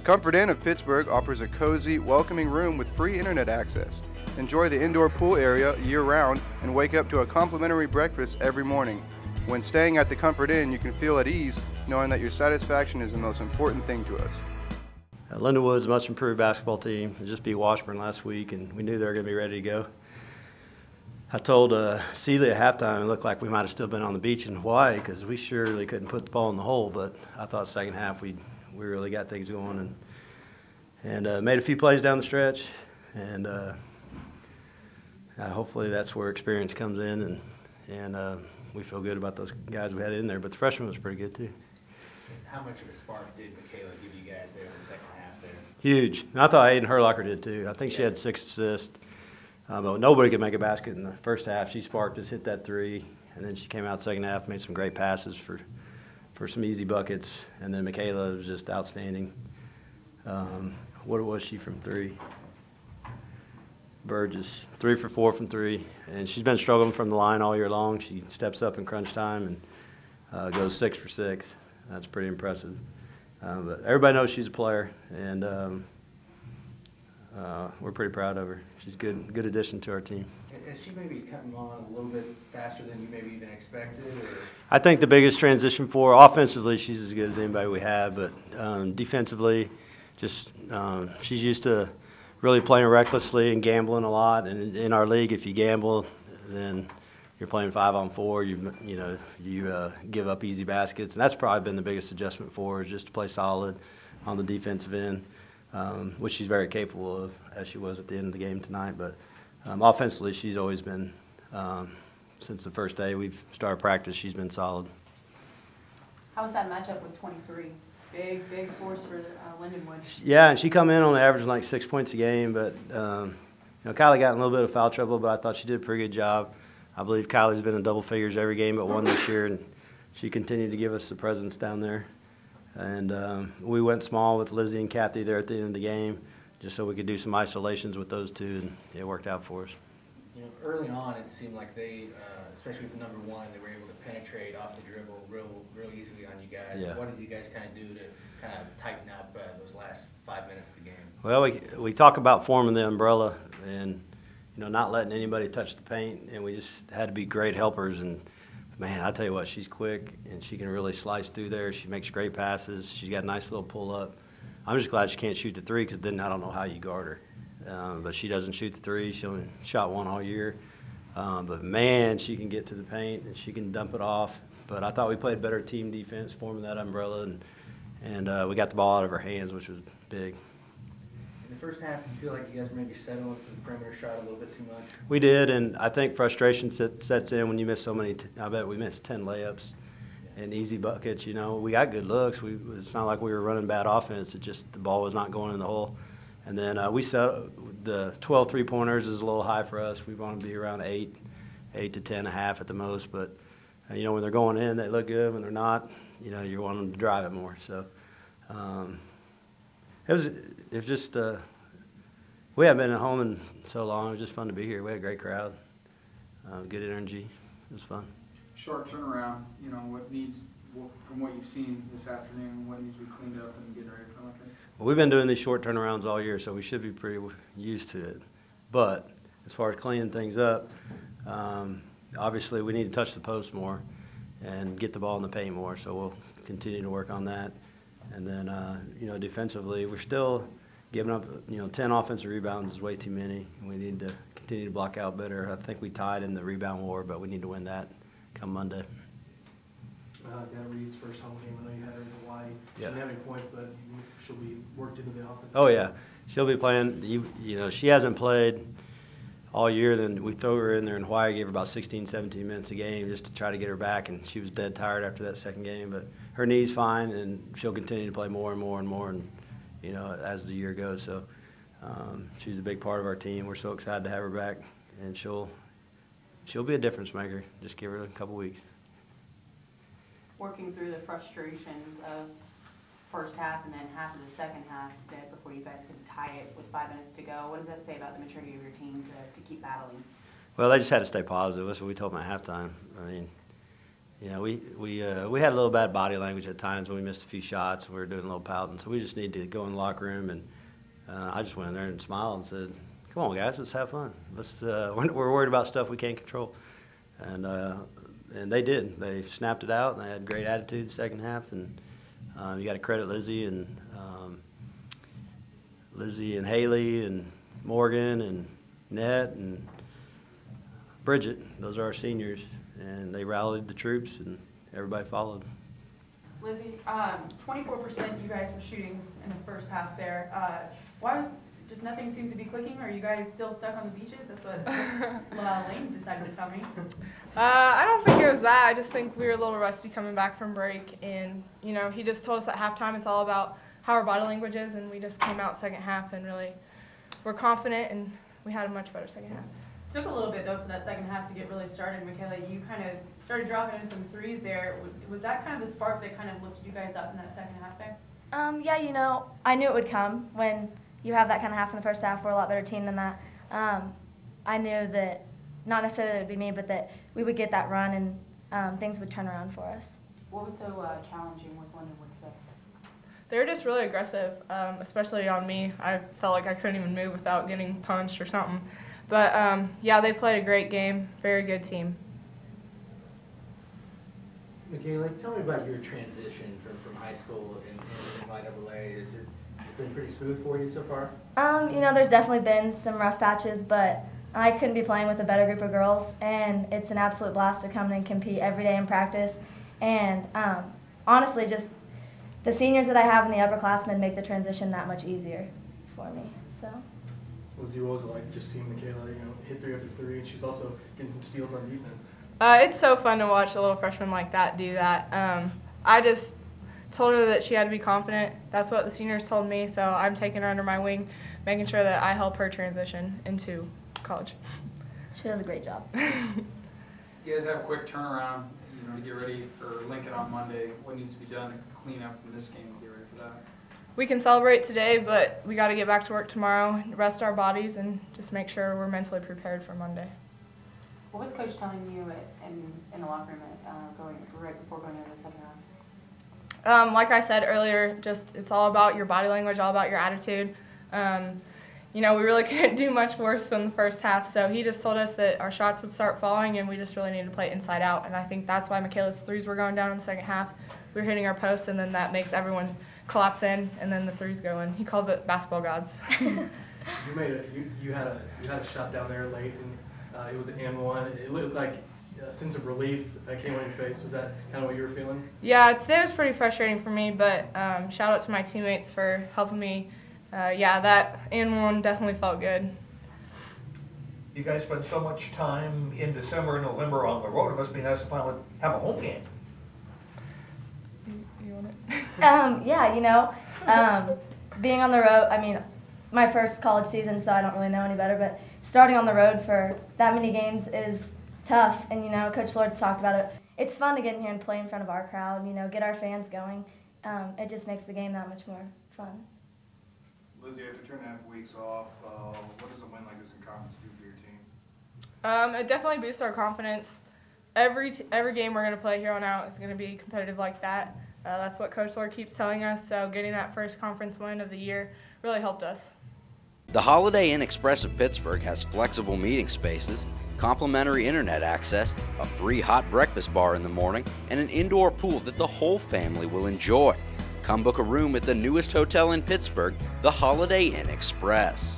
Comfort Inn of Pittsburgh offers a cozy, welcoming room with free internet access. Enjoy the indoor pool area year-round and wake up to a complimentary breakfast every morning. When staying at the Comfort Inn, you can feel at ease knowing that your satisfaction is the most important thing to us. Lindenwood's a much improved basketball team. It just beat Washburn last week, and we knew they were going to be ready to go. I told Celia at halftime it looked like we might have still been on the beach in Hawaii because we surely couldn't put the ball in the hole, but I thought second half we really got things going and made a few plays down the stretch, and hopefully that's where experience comes in, and we feel good about those guys we had in there. But the freshman was pretty good too. How much of a spark did Mikaela give you guys there in the second half there? Huge. And I thought Aiden Herlocker did too. I think she had 6 assists. But nobody could make a basket in the first half. She sparked us, hit that 3, and then she came out second half, made some great passes for some easy buckets, and then Mikaela was just outstanding. What was she from 3? Burgess, 3 for 4 from 3, and she's been struggling from the line all year long. She steps up in crunch time and goes 6 for 6. That's pretty impressive. But everybody knows she's a player, and we're pretty proud of her. She's a good addition to our team. Is she maybe coming on a little bit faster than you maybe even expected? Or? I think the biggest transition for her, offensively, she's as good as anybody we have, but defensively, just she's used to really playing recklessly and gambling a lot. And in our league, if you gamble, then you're playing 5-on-4. You give up easy baskets, and that's probably been the biggest adjustment for her, is just to play solid on the defensive end. Which she's very capable of, as she was at the end of the game tonight. But offensively, she's always been, since the first day we've started practice, she's been solid. How was that matchup with 23? Big force for Lindenwood. Yeah, and she come in on the average like 6 points a game. But Kylie got in a little bit of foul trouble, but I thought she did a pretty good job. I believe Kylie's been in double figures every game but one this year, and she continued to give us the presence down there. And we went small with Lizzy and Kathy there at the end of the game, just so we could do some isolations with those two, and it worked out for us. You know, early on, it seemed like they, especially with the number 1, they were able to penetrate off the dribble real easily on you guys. Yeah. What did you guys kind of do to kind of tighten up those last 5 minutes of the game? Well, we talk about forming the umbrella and not letting anybody touch the paint, and we just had to be great helpers. And man, I tell you what, she's quick, and she can really slice through there. She makes great passes. She's got a nice little pull-up. I'm just glad she can't shoot the 3, because then I don't know how you guard her. But she doesn't shoot the 3. She only shot 1 all year. But, man, she can get to the paint, and she can dump it off. But I thought we played better team defense, forming that umbrella, and we got the ball out of her hands, which was big. In the first half, do you feel like you guys maybe settled for the perimeter shot a little bit too much? We did, and I think frustration sets in when you miss so many. I bet we missed 10 layups and easy buckets. We got good looks. It's not like we were running bad offense. It just the ball was not going in the hole. And then we set the 12 3-pointers is a little high for us. We want to be around 8 to 10 a half at the most. But when they're going in, they look good. When they're not, you want them to drive it more. So. It was just we haven't been at home in so long. It was just fun to be here. We had a great crowd, good energy. It was fun. Short turnaround. From what you've seen this afternoon, what needs to be cleaned up and getting ready for Olympics? Well, we've been doing these short turnarounds all year, so we should be pretty used to it. But as far as cleaning things up, obviously we need to touch the post more and get the ball in the paint more. So we'll continue to work on that. And then, defensively, we're still giving up, 10 offensive rebounds is way too many. We need to continue to block out better. I think we tied in the rebound war, but we need to win that come Monday. Dana Reed's first home game, I know you had her in Hawaii. She Yeah. didn't have any points, but she'll be worked into the offense. Oh, yeah. She'll be playing. She hasn't played all year. Then we throw her in there in Hawaii, gave her about 16, 17 minutes a game just to try to get her back, and she was dead tired after that second game. But her knee's fine, and she'll continue to play more and more and more, and as the year goes. So she's a big part of our team. We're so excited to have her back, and she'll be a difference maker. Just give her a couple weeks. Working through the frustrations of first half and then half of the second half before you guys could tie it with 5 minutes to go. What does that say about the maturity of your team to keep battling? Well, they just had to stay positive. That's what we told them at halftime. I mean, you know, we had a little bad body language at times when we missed a few shots. We were doing a little pouting, so we just need to go in the locker room. And I just went in there and smiled and said, "Come on, guys, let's have fun. We're worried about stuff we can't control." And they did. They snapped it out, and they had great attitude the second half. And you got to credit Lizzy and Haley and Morgan and Nett and Bridget. Those are our seniors, and they rallied the troops, and everybody followed. Lizzy, 24% you guys were shooting in the first half there. Why was just nothing seemed to be clicking? Or are you guys still stuck on the beaches? That's what Lane decided to tell me. I don't think it was that. I just think we were a little rusty coming back from break, and you know, he just told us at halftime it's all about how our body language is, and we just came out second half and really were confident, and we had a much better second half. Took a little bit though for that second half to get really started. Mikaela, you kind of started dropping in some threes there. Was that kind of the spark that kind of lifted you guys up in that second half there? Yeah, you know, I knew it would come when you have that kind of half in the first half. We're a lot better team than that. I knew that not necessarily that it would be me, but that we would get that run and things would turn around for us. What was so challenging with Lindenwood today? They were just really aggressive, especially on me. I felt like I couldn't even move without getting punched or something. But yeah, they played a great game. Very good team. Mikaela, tell me about your transition from high school in NCAA. Has it been pretty smooth for you so far? You know, there's definitely been some rough patches, but I couldn't be playing with a better group of girls, and it's an absolute blast to come in and compete every day in practice. And honestly, just the seniors that I have in the upperclassmen make the transition that much easier for me. So. Lizzy, what was it like just seeing Mikaela, you know, hit 3 after 3, and she's also getting some steals on defense? It's so fun to watch a little freshman like that do that. I just told her that she had to be confident. That's what the seniors told me, so I'm taking her under my wing, making sure that I help her transition into college. She does a great job. You guys have a quick turnaround, you know, to get ready for Lincoln on Monday. What needs to be done to clean up from this game to get ready for that? We can celebrate today, but we got to get back to work tomorrow, rest our bodies, and just make sure we're mentally prepared for Monday. What was Coach telling you in the locker room right before going into the second half? Like I said earlier, just it's all about your body language, all about your attitude. You know, we really couldn't do much worse than the first half, so he just told us that our shots would start falling and we just really needed to play inside out, and I think that's why Mikaela's threes were going down in the second half. We were hitting our post, and then that makes everyone collapse in, and then the threes go in. He calls it basketball gods. You had a shot down there late, and it was an and-one. It looked like a sense of relief that came on your face. Was that kind of what you were feeling? Yeah, today was pretty frustrating for me, but shout out to my teammates for helping me. Yeah, that and-one definitely felt good. You guys spend so much time in December and November on the road. It must be nice to finally have a home game. You want it? Yeah, you know, being on the road, I mean, my first college season, so I don't really know any better, but starting on the road for that many games is tough, and, you know, Coach Lord's talked about it. It's fun to get in here and play in front of our crowd, you know, get our fans going. It just makes the game that much more fun. Lizzy, after 2.5 weeks off, what does a win like this in conference do for your team? It definitely boosts our confidence. Every game we're going to play here on out is going to be competitive like that. That's what Coach Lord keeps telling us, so getting that first conference win of the year really helped us. The Holiday Inn Express of Pittsburgh has flexible meeting spaces, complimentary internet access, a free hot breakfast bar in the morning, and an indoor pool that the whole family will enjoy. Come book a room at the newest hotel in Pittsburgh, the Holiday Inn Express.